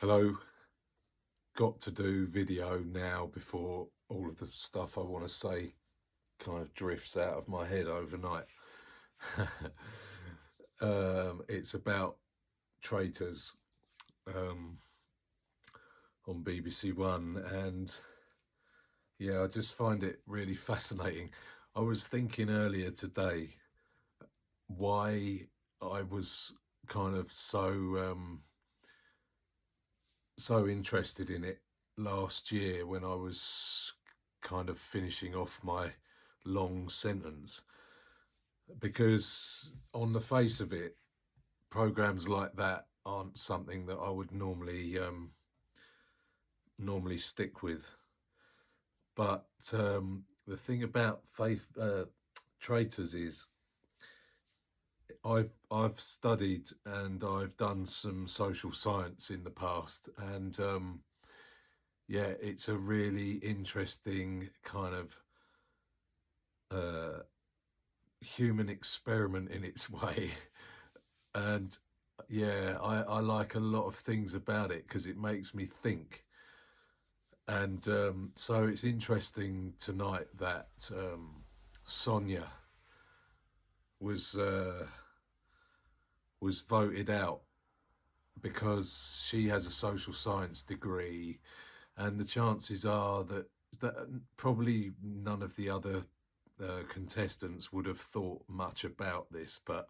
Hello, got to do video now before all of the stuff I want to say kind of drifts out of my head overnight. It's about Traitors um, on BBC One, and yeah, I just find it really fascinating. I was thinking earlier today why I was kind of so interested in it last year when I was kind of finishing off my long sentence, because on the face of it, programs like that aren't something that I would normally stick with. But the thing about Traitors is I've studied and I've done some social science in the past, and yeah, it's a really interesting kind of uh, human experiment in its way. And yeah, I like a lot of things about it because it makes me think. And so it's interesting tonight that Sonia was was voted out because she has a social science degree, and the chances are that probably none of the other contestants would have thought much about this, but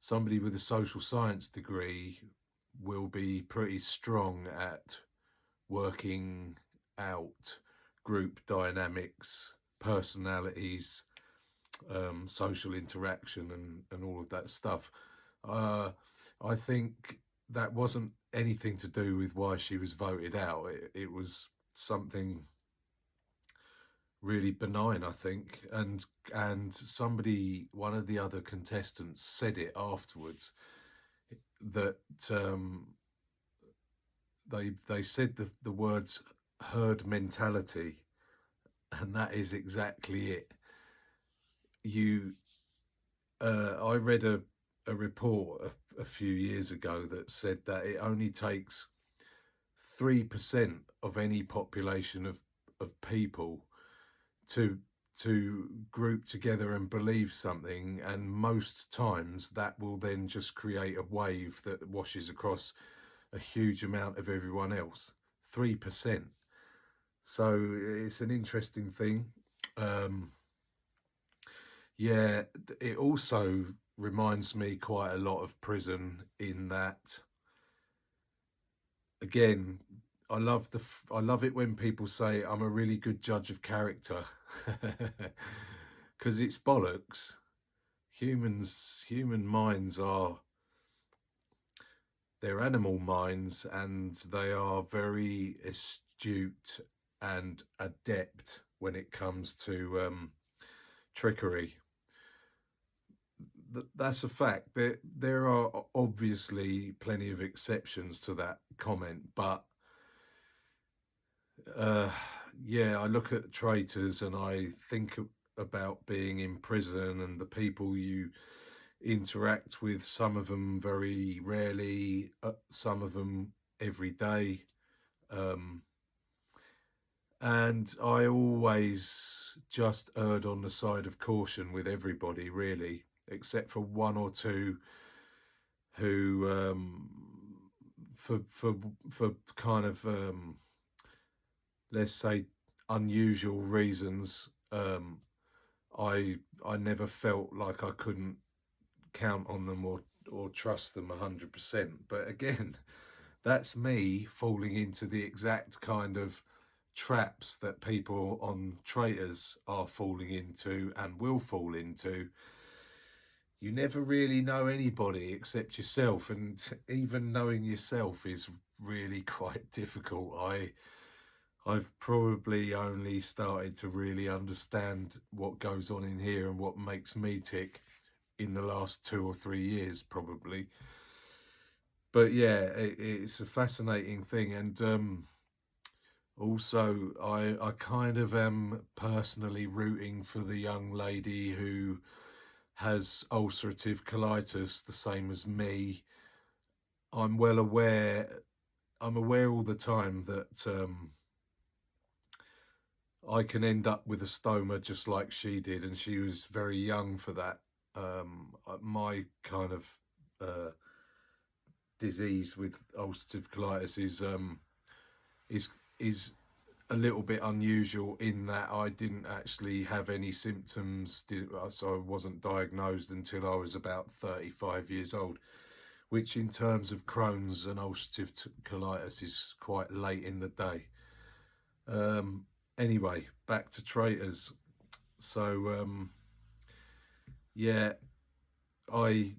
somebody with a social science degree will be pretty strong at working out group dynamics, personalities, social interaction, and all of that stuff. Uh, I think that wasn't anything to do with why she was voted out. It was something really benign, I think, and somebody, one of the other contestants, said it afterwards that they said the words herd mentality, and that is exactly it. You, I read a report a few years ago that said that it only takes 3% of any population of people to group together and believe something, and most times that will then just create a wave that washes across a huge amount of everyone else. 3%. So it's an interesting thing. Um, yeah, it also reminds me quite a lot of prison in that, again, I love it when people say I'm a really good judge of character, because it's bollocks. Human minds are, they're animal minds, and they are very astute and adept when it comes to trickery. That's a fact. There are obviously plenty of exceptions to that comment, but uh, yeah, I look at Traitors and I think about being in prison and the people you interact with, some of them very rarely, some of them every day. Um, and I always just erred on the side of caution with everybody, really, except for one or two who, for kind of let's say unusual reasons, I never felt like I couldn't count on them or trust them 100%. But again, that's me falling into the exact kind of traps that people on Traitors are falling into and will fall into. You never really know anybody except yourself, and even knowing yourself is really quite difficult. I've probably only started to really understand what goes on in here and what makes me tick in the last 2 or 3 years, probably. But yeah, it's a fascinating thing, and also I kind of am personally rooting for the young lady who has ulcerative colitis, the same as me. I'm well aware I'm aware all the time that I can end up with a stoma just like she did, and she was very young for that. My kind of disease with ulcerative colitis is is a little bit unusual in that I didn't actually have any symptoms, so I wasn't diagnosed until I was about 35 years old, which in terms of Crohn's and ulcerative colitis is quite late in the day. Anyway, back to Traitors. So yeah, I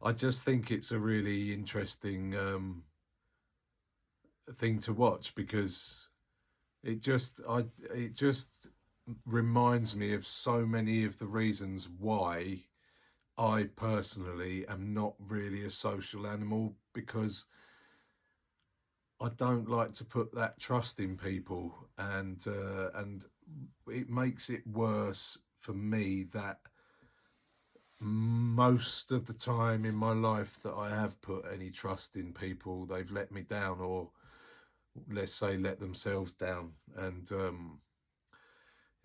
I just think it's a really interesting thing to watch, because it just reminds me of so many of the reasons why I personally am not really a social animal, because I don't like to put that trust in people, and it makes it worse for me that most of the time in my life that I have put any trust in people, they've let me down, or let's say let themselves down. And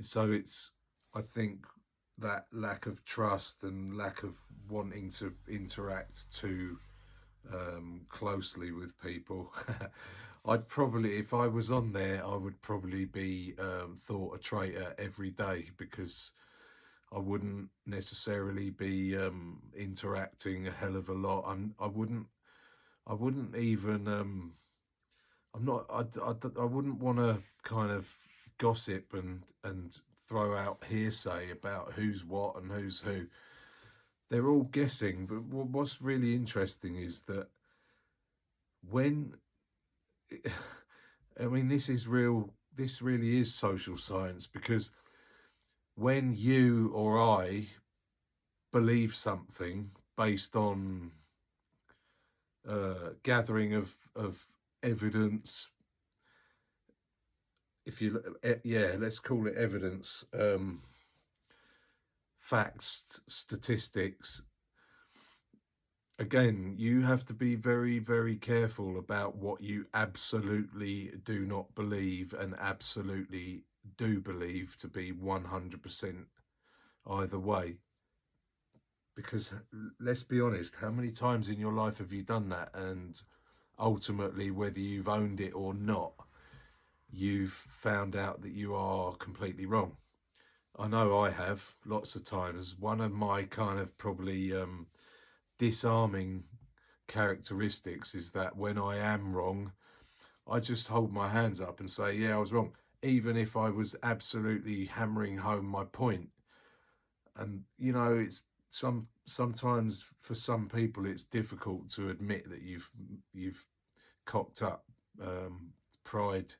so it's, I think, that lack of trust and lack of wanting to interact too closely with people. I'd probably, if I was on there, I would probably be thought a traitor every day, because I wouldn't necessarily be interacting a hell of a lot. I wouldn't even I'm not I wouldn't want to kind of gossip and throw out hearsay about who's what and who's who. They're all guessing, but what's really interesting is that when I mean, this is real, this really is social science, because when you or I believe something based on gathering of evidence, if you yeah, let's call it evidence, facts, statistics. Again, you have to be very, very careful about what you absolutely do not believe and absolutely do believe to be 100% either way. Because let's be honest, how many times in your life have you done that? And ultimately, whether you've owned it or not, you've found out that you are completely wrong. I know I have lots of times. One of my kind of probably disarming characteristics is that when I am wrong, I just hold my hands up and say, yeah, I was wrong, even if I was absolutely hammering home my point. And you know, it's sometimes for some people it's difficult to admit that you've cocked up. Pride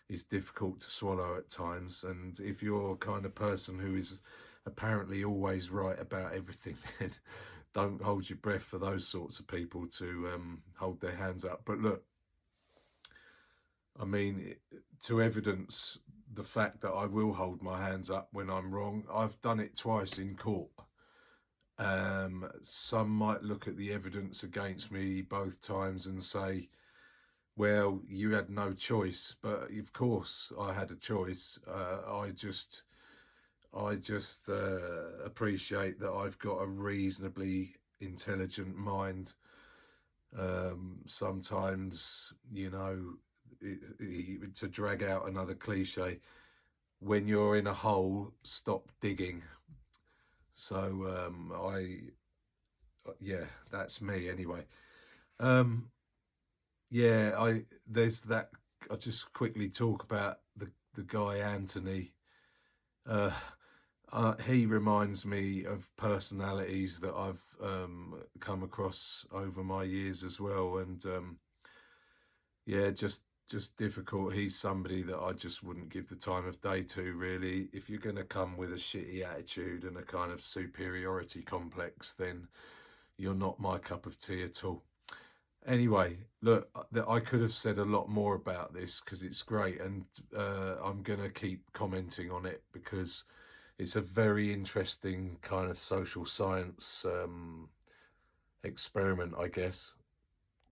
is difficult to swallow at times, and if you're a kind of person who is apparently always right about everything, then don't hold your breath for those sorts of people to hold their hands up. But look, I mean, to evidence the fact that I will hold my hands up when I'm wrong, I've done it twice in court. Some might look at the evidence against me both times and say, well, you had no choice. But of course I had a choice. I just appreciate that I've got a reasonably intelligent mind. Sometimes, you know, to drag out another cliche, when you're in a hole, stop digging. So yeah, that's me anyway. Yeah, there's that. I'll just quickly talk about the guy Anthony. He reminds me of personalities that I've come across over my years as well, and yeah, just difficult. He's somebody that I just wouldn't give the time of day to, really. If you're going to come with a shitty attitude and a kind of superiority complex, then you're not my cup of tea at all. Anyway, look, I could have said a lot more about this because it's great, and I'm going to keep commenting on it because it's a very interesting kind of social science experiment, I guess.